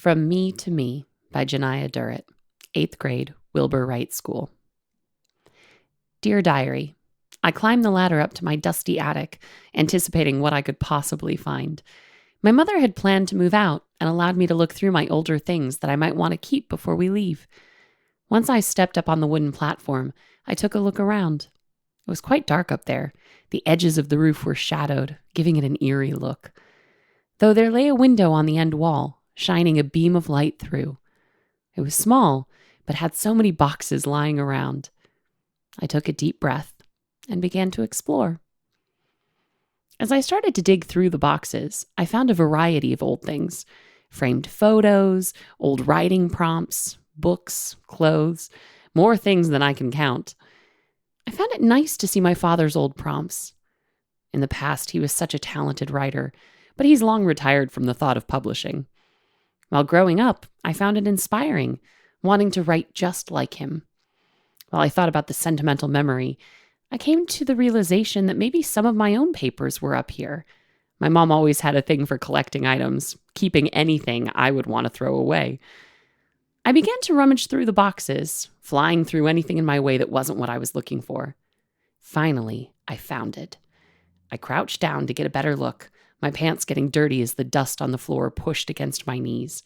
From Me to Me by Janiyah Durrette, 8th grade, Wilbur Wright School. Dear Diary, I climbed the ladder up to my dusty attic, anticipating what I could possibly find. My mother had planned to move out and allowed me to look through my older things that I might want to keep before we leave. Once I stepped up on the wooden platform, I took a look around. It was quite dark up there. The edges of the roof were shadowed, giving it an eerie look. Though there lay a window on the end wall, shining a beam of light through. It was small, but had so many boxes lying around. I took a deep breath and began to explore. As I started to dig through the boxes, I found a variety of old things. Framed photos, old writing prompts, books, clothes, more things than I can count. I found it nice to see my father's old prompts. In the past, he was such a talented writer, but he's long retired from the thought of publishing. While growing up, I found it inspiring, wanting to write just like him. While I thought about the sentimental memory, I came to the realization that maybe some of my own papers were up here. My mom always had a thing for collecting items, keeping anything I would want to throw away. I began to rummage through the boxes, flying through anything in my way that wasn't what I was looking for. Finally, I found it. I crouched down to get a better look, my pants getting dirty as the dust on the floor pushed against my knees.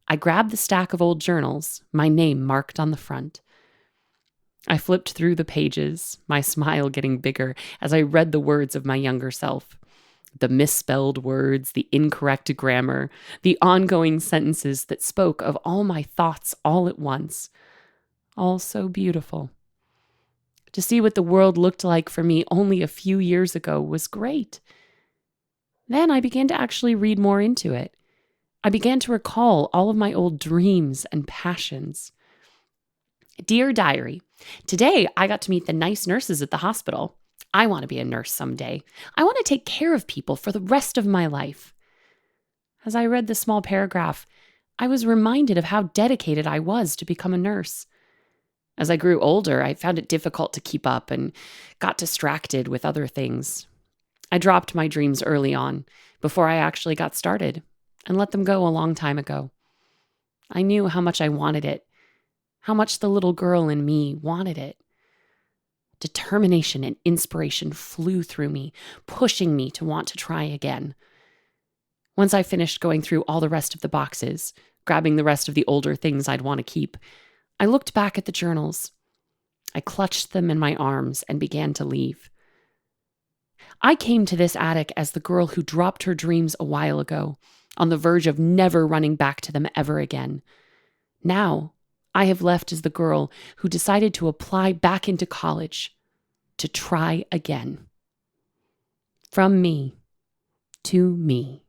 I grabbed the stack of old journals, my name marked on the front. I flipped through the pages, my smile getting bigger as I read the words of my younger self. The misspelled words, the incorrect grammar, the ongoing sentences that spoke of all my thoughts all at once. All so beautiful. To see what the world looked like for me only a few years ago was great. Then I began to actually read more into it. I began to recall all of my old dreams and passions. Dear Diary, today I got to meet the nice nurses at the hospital. I want to be a nurse someday. I want to take care of people for the rest of my life. As I read the small paragraph, I was reminded of how dedicated I was to become a nurse. As I grew older, I found it difficult to keep up and got distracted with other things. I dropped my dreams early on, before I actually got started, and let them go a long time ago. I knew how much I wanted it, how much the little girl in me wanted it. Determination and inspiration flew through me, pushing me to want to try again. Once I finished going through all the rest of the boxes, grabbing the rest of the older things I'd want to keep, I looked back at the journals. I clutched them in my arms and began to leave. I came to this attic as the girl who dropped her dreams a while ago, on the verge of never running back to them ever again. Now, I have left as the girl who decided to apply back into college, to try again. From me to me.